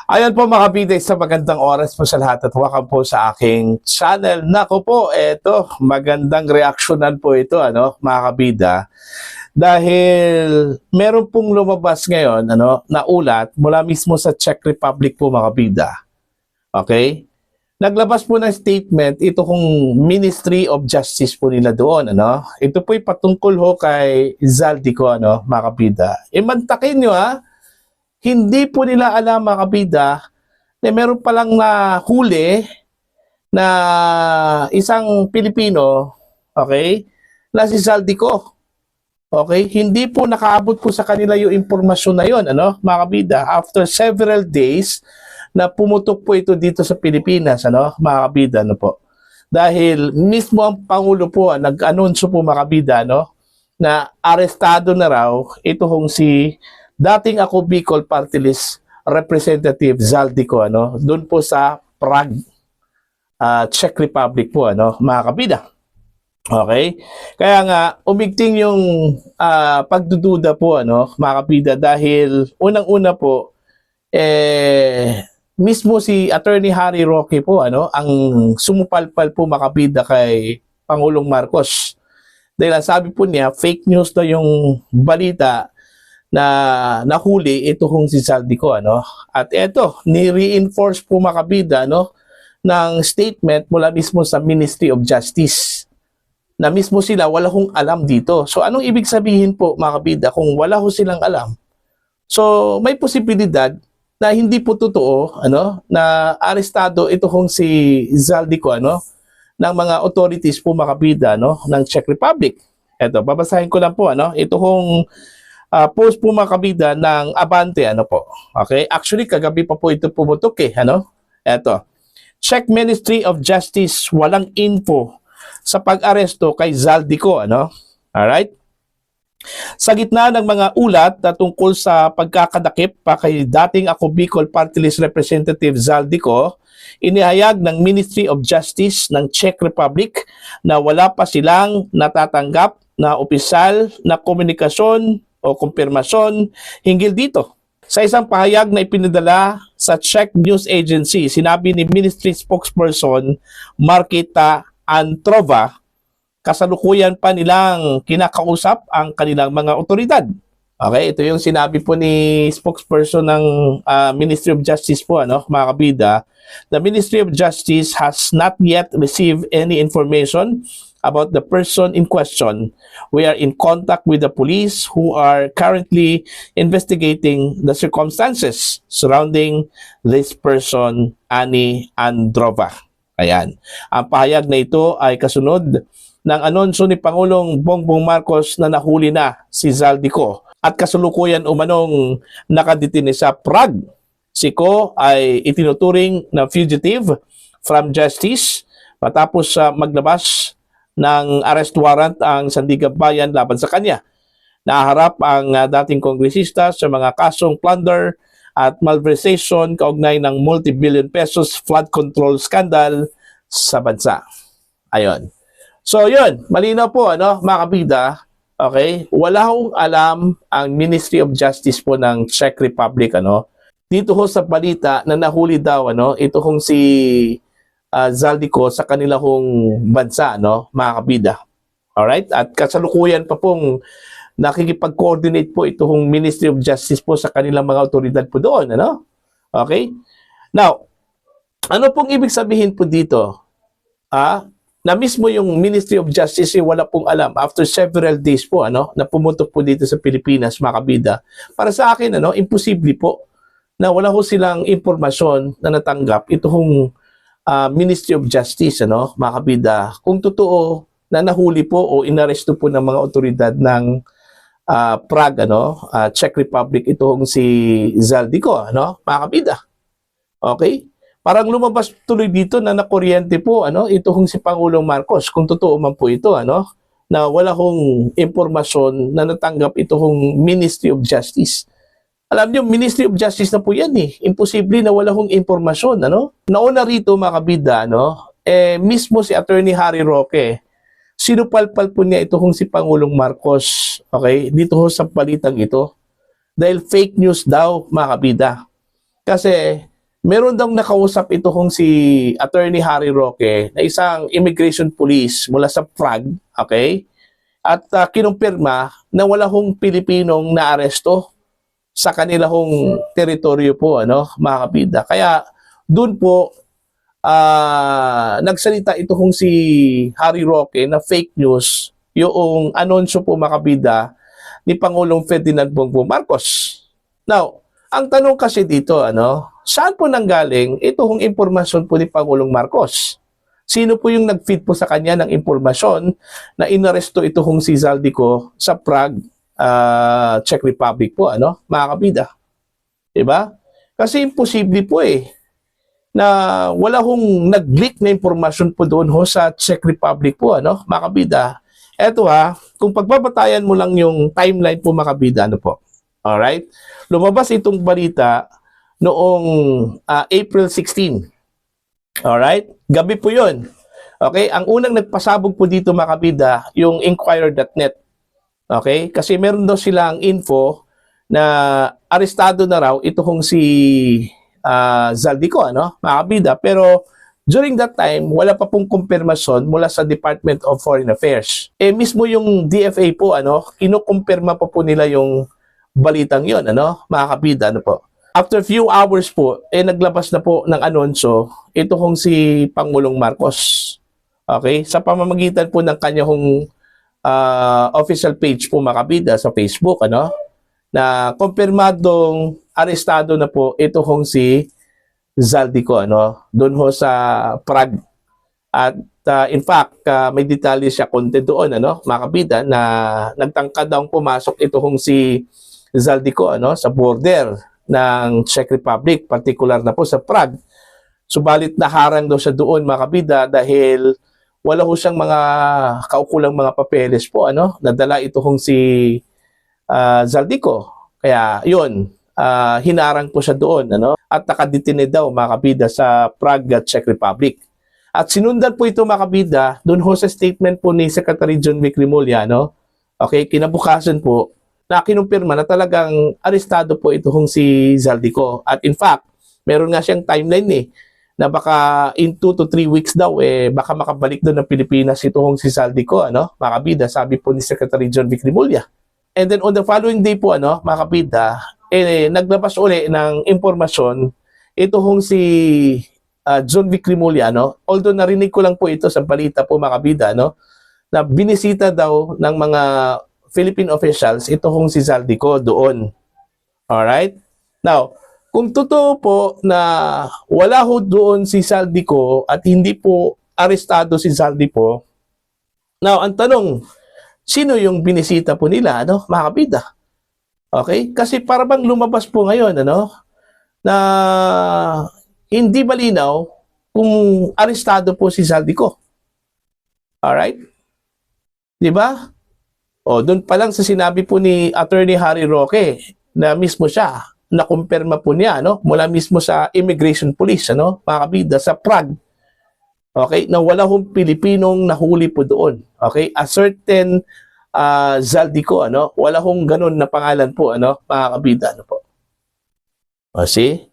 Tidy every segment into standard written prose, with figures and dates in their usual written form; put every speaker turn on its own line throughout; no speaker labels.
Ayan po mga kabida, sa magandang oras po sa lahat at welcome po sa aking channel. Nako po, eto, magandang reaksyonan po ito, mga kabida. Dahil meron pong lumabas ngayon, na ulat mula mismo sa Czech Republic po mga kabida. Okay? Naglabas po ng statement ito kung Ministry of Justice po nila doon, Ito po'y patungkol ho kay Zaldico, mga kabida. Imantakin nyo hindi po nila alam mga kabida na meron palang nahuli na isang Pilipino, okay, na si Zaldico. Okay, hindi po nakaabot po sa kanila yung impormasyon na yun, mga kabida, after several days na pumutok po ito dito sa Pilipinas, mga kabida, po. Dahil mismo ang Pangulo po nag-anunsyo po mga kabida, na arestado na raw ito hong si dating ako Bicol Party List Representative Zaldico, doon po sa Prague, Czech Republic po, mga kabida. Okay? Kaya nga, umigting yung pagdududa po, mga kabida, dahil unang-una po, mismo si Attorney Harry Roque po, ang sumupalpal po mga kabida kay Pangulong Marcos. Dahil ang sabi po niya, fake news na yung balita na nahuli ito kung si Zaldico, At ito, ni-reinforce po mga kabida, ng statement mula mismo sa Ministry of Justice na mismo sila wala hong alam dito. So anong ibig sabihin po mga kabida kung wala ho silang alam? So may posibilidad na hindi po totoo, na arestado ito kung si Zaldico, ng mga authorities po mga kabida, ng Czech Republic. Ito, babasahin ko lang po, ito kung post po mga kabida ng Abante, po. Okay? Actually, kagabi pa po ito pumutok Eto. Czech Ministry of Justice walang info sa pag-aresto kay Zaldico, Alright? Sa gitna ng mga ulat na tungkol sa pagkakadakip pa kay dating ako Bicol Party List Representative Zaldico, inihayag ng Ministry of Justice ng Czech Republic na wala pa silang natatanggap na opisyal na komunikasyon o kumpirmasyon hinggil dito. Sa isang pahayag na ipinadala sa Czech News Agency, sinabi ni Ministry spokesperson Marketa Antrova, kasalukuyan pa nilang kinakausap ang kanilang mga otoridad. Okay, ito yung sinabi po ni spokesperson ng Ministry of Justice po, mga kabida. The Ministry of Justice has not yet received any information about the person in question. We are in contact with the police who are currently investigating the circumstances surrounding this person, Ani Androva. Ayan. Ang pahayag na ito ay kasunod ng anunsyo ni Pangulong Bongbong Marcos na nahuli na si Zaldico at kasalukuyan umanong nakadetine sa Prague. Si Ko ay itinuturing na fugitive from justice matapos maglabas ng arrest warrant ang Sandigan Bayan laban sa kanya. Naharap ang dating kongresista sa mga kasong plunder at malversation kaugnay ng multi-billion pesos flood control scandal sa bansa. Ayon. So yun, malinaw po, mga kabida, okay? Wala hong alam ang Ministry of Justice po ng Czech Republic, dito ho sa balita na nahuli daw, ito hong si Zaldico sa kanilang bansa, mga kabida. Alright? At kasalukuyan pa pong nakikipag-coordinate po itong Ministry of Justice po sa kanilang mga otoridad po doon, Okay? Now, ano pong ibig sabihin po dito? Na mismo yung Ministry of Justice wala pong alam after several days po, na pumutok po dito sa Pilipinas, mga kabida. Para sa akin, imposible po na wala ho silang impormasyon na natanggap itong Ministry of Justice, mga kabida, kung totoo na nahuli po o inaresto po ng mga otoridad ng Prague, Czech Republic, itong si Zaldico, mga kabida. Okay? Parang lumabas tuloy dito na nakuryente po, itong si Pangulong Marcos, kung totoo man po ito, na wala hong impormasyon na natanggap itong Ministry of Justice. Alam niyo, Ministry of Justice na po yan Imposible na wala hong impormasyon, Nauna rito mga kabida, mismo si Attorney Harry Roque, sinupalpal po niya ito kung si Pangulong Marcos, okay, dito sa balitang ito. Dahil fake news daw mga kabida. Kasi meron daw nakausap ito kung si Attorney Harry Roque na isang immigration police mula sa Prague, okay? At kinumpirma na wala hong Pilipinong naaresto sa kanila hong teritoryo po, ano, mga kabida. Kaya doon po nagsalita ito kung si Harry Roque na fake news yung anunsyo po, mga kabida, ni Pangulong Ferdinand Bongbong Marcos. Now, ang tanong kasi dito, ano, saan po nanggaling itong impormasyon po ni Pangulong Marcos? Sino po yung nag-feed po sa kanya ng impormasyon na inaresto ito kung si Zaldico sa Prague, Czech Republic po, ano, mga kabida? Diba? Kasi imposible po na wala hong nag-leak na impormasyon po doon ho sa Czech Republic po, ano, mga kabida. Eto kung pagbabatayan mo lang yung timeline po, mga kabida, ano po. Alright? Lumabas itong balita noong April 16. Alright? Gabi po yun. Okay? Ang unang nagpasabog po dito, mga kabida, yung Inquirer.net. Okay? Kasi meron daw silang info na arestado na raw ito kung si Zaldico, ano? Mga kabida. Pero during that time, wala pa pong kumpirmasyon mula sa Department of Foreign Affairs. Mismo yung DFA po, ano, kinukumpirma po nila yung balitang yon, ano, mga kabida, ano po. After few hours po, naglabas na po ng anunsyo ito kung si Pangulong Marcos. Okay? Sa pamamagitan po ng kanyang official page po, mga kabida, sa Facebook, ano, na kumpirmadong arestado na po ito kung si Zaldico, ano, doon ho sa Prague. At in fact, may detalye siya konti doon, ano, mga kabida, na nagtangkad daw pumasok ito kung si Zaldico, ano, sa border ng Czech Republic, particular na po sa Prague. Subalit naharang daw siya doon, mga kabida, dahil wala ho siyang mga kaukulang mga papeles po, ano, nadala ito kung si Zaldico. Kaya yun, hinarang po siya doon, ano, at nakadetine daw, mga kabida, sa Prague at Czech Republic. At sinundan po ito, mga kabida, doon ho sa statement po ni Secretary John Vic Rimulya, no? Okay, kinabukasan po na kinumpirma na talagang arestado po ito kung si Zaldico. At in fact, meron nga siyang timeline na baka in 2 to 3 weeks daw, baka makabalik doon ng Pilipinas ito kung si Zaldico, ano, mga kabida, sabi po ni Secretary John Vic Rimulya. And then on the following day po, ano, mga kabida, naglabas uli ng impormasyon ito kung si John Vic Rimulya, no? Although narinig ko lang po ito sa balita po, mga kabida, no, na binisita daw ng mga Philippine officials ito kung si Zaldico doon. Alright? Now, kung totoo po na wala ho doon si Zaldico at hindi po arestado si Zaldico, now, ang tanong, sino yung binisita po nila, ano, mga kabida? Okay? Kasi para bang lumabas po ngayon, ano, na hindi malinaw kung arestado po si Zaldico. Alright? Diba? O, doon pa lang sa sinabi po ni Attorney Harry Roque na mismo siya, nakumpirma po niya, no, mula mismo sa Immigration Police, ano, mga kabida, sa Prague. Okay? Na wala hong Pilipinong nahuli po doon. Okay? A certain Zaldico, ano, wala hong ganun na pangalan po, ano, mga kabida, ano po. O, see?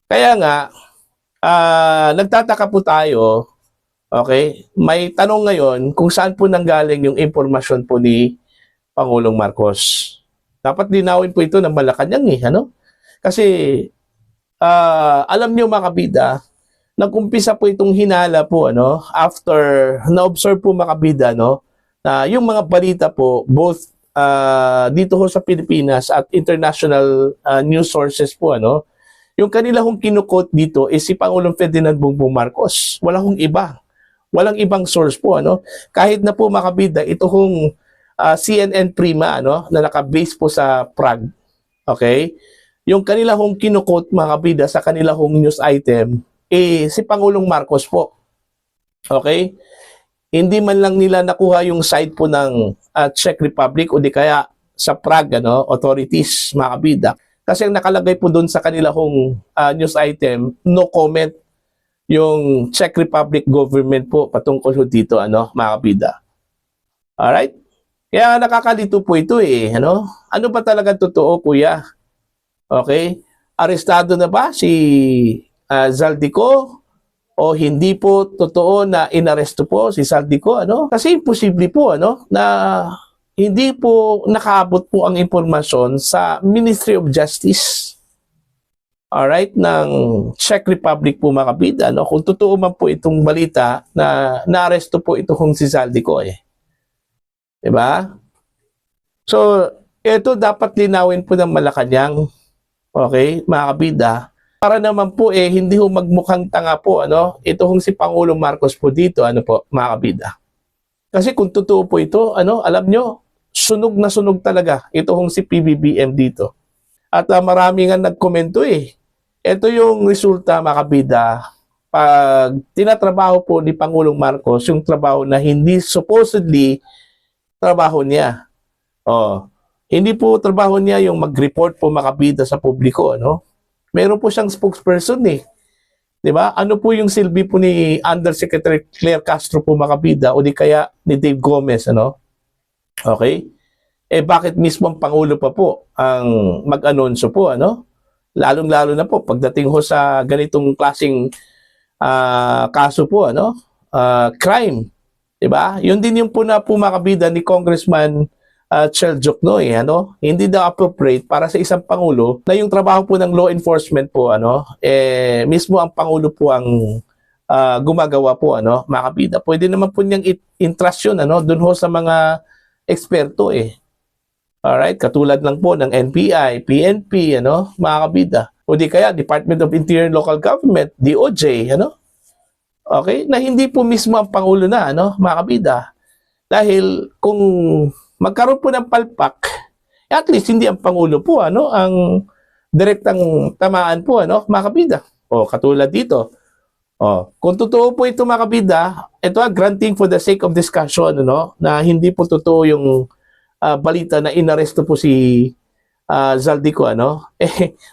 Kaya nga, nagtataka po tayo. Okay? May tanong ngayon kung saan po nanggaling yung impormasyon po ni Pangulong Marcos. Dapat linawin po ito ng Malacanang, ano? Kasi alam niyo, mga kabida, nag-umpisa po itong hinala po, ano, after na-observe po, mga kabida, no, na yung mga balita po both dito ho sa Pilipinas at international news sources po, ano, yung kanila hong kinukot dito is si Pangulong Ferdinand Bongbong Marcos. Wala hong iba. Walang ibang source po, ano. Kahit na po, mga kabida, ito hong CNN Prima, ano, na naka-base po sa Prague. Okay? Yung kanila hong kinukot, mga kabida, sa kanila hong news item, si Pangulong Marcos po. Okay? Hindi man lang nila nakuha yung side po ng Czech Republic o di kaya sa Prague, ano, authorities, mga kabida. Kasi ang nakalagay po doon sa kanila hong news item, no comment yung Czech Republic government po patungkol dito, ano, mga kabida. Alright? Kaya nakakalito po ito, ano? Ano ba talaga totoo, kuya? Okay? arestado na ba si Zaldico o hindi po totoo na inaresto po si Zaldico, ano? Kasi imposible po, ano, na hindi po nakaabot po ang impormasyon sa Ministry of Justice. Alright, ng Czech Republic po mga kabida, no? Kung totoo man po itong balita na naaresto po itong si Zaldico eh. Diba? So, ito dapat linawin po ng Malacanang, okay, mga kabida, para naman po hindi ho magmukhang tanga po, ano, ito hong si Pangulong Marcos po dito, ano po, mga kabida. Kasi kung totoo po ito, ano, alam nyo, sunog na sunog talaga ito hong si PBBM dito. At marami nga nagkomento Ito yung resulta, mga kabida, pag tinatrabaho po ni Pangulong Marcos, yung trabaho na hindi supposedly trabaho niya. Hindi po trabaho niya yung mag-report po mga kabida sa publiko, ano? Meron po siyang spokesperson Di ba? Ano po yung silbi po ni Undersecretary Claire Castro po mga kabida o di kaya ni Dave Gomez, ano? Okay? Bakit mismo ang Pangulo pa po ang mag-anunsyo po, ano? Lalong-lalo na po pagdating ho sa ganitong klaseng kaso po, ano? Crime. Di ba? Yun din yung po na po mga kabida ni Congressman Chel Joknoy, ano? Hindi daw appropriate para sa isang pangulo na yung trabaho po ng law enforcement po, ano, mismo ang pangulo po ang gumagawa po, ano, mga kabida. Pwede naman po niyang entrust yun, ano, dun ho sa mga eksperto Alright, katulad lang po ng NBI, PNP, ano, mga kabida. O di kaya Department of Interior and Local Government, DOJ, ano? Okay, na hindi po mismo ang pangulo na, ano, mga kabida. Dahil kung magkaroon po ng palpak, at least hindi ang Pangulo po, ano, ang direktang tamaan po, ano, mga kabida. Katulad dito. Kung totoo po ito, mga kabida, ito granting for the sake of discussion, ano, na hindi po totoo yung balita na inaresto po si Zaldico, ano,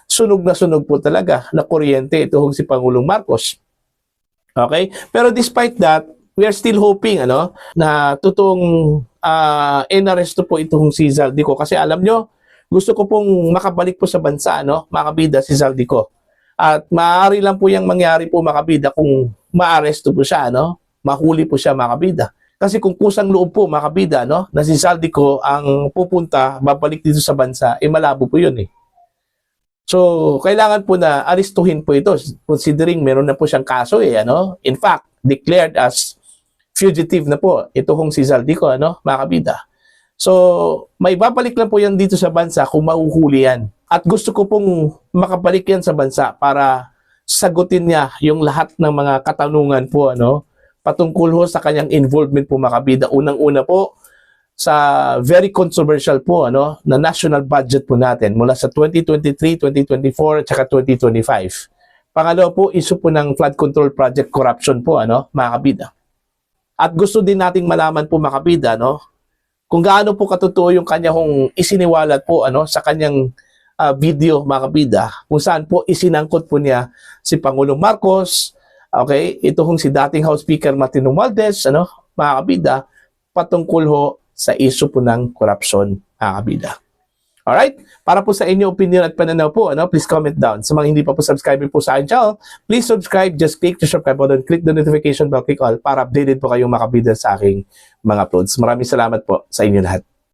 sunog na sunog po talaga na kuryente ito si Pangulong Marcos. Okay? Pero despite that, we are still hoping, ano, na totoong inaresto po itong si Zaldico kasi alam nyo, gusto ko pong makabalik po sa bansa, no, mga kabida, si Zaldico. At maaari lang po yung mangyari po, mga kabida, kung maaresto po siya, no, mahuli po siya, mga kabida. Kasi kung kusang loob po, mga kabida, no, na si Zaldico ang pupunta, babalik dito sa bansa, malabo po yun So, kailangan po na arestuhin po ito considering meron na po siyang kaso ano. In fact, declared as fugitive na po ito hong si Zaldico, ano, mga kabida. So, may babalik lang po yan dito sa bansa kung mahuhuli yan. At gusto ko pong makabalik yan sa bansa para sagutin niya yung lahat ng mga katanungan po, ano, patungkol ho sa kanyang involvement po, mga kabida. Unang-una po sa very controversial po, ano, na national budget po natin mula sa 2023, 2024 at saka 2025. Pangalawa po, issue po ng flood control project corruption po, ano, mga kabida. At gusto din nating malaman po, mga kabida, no, kung gaano po katotoo yung kanyang isiniwalat po, ano, sa kanyang video, mga kabida, kung saan po isinangkot po niya si Pangulong Marcos, okay, ito hong si dating House Speaker Martin Romualdez, ano, mga kabida, patungkol ho sa issue po ng corruption, mga kabida. Alright? Para po sa inyo opinion at pananaw po, ano, please comment down. Sa mga hindi pa po subscribe po sa akin channel, please subscribe. Just click the subscribe button, click the notification bell, click all para updated po kayong makabida sa aking mga uploads. Maraming salamat po sa inyo lahat.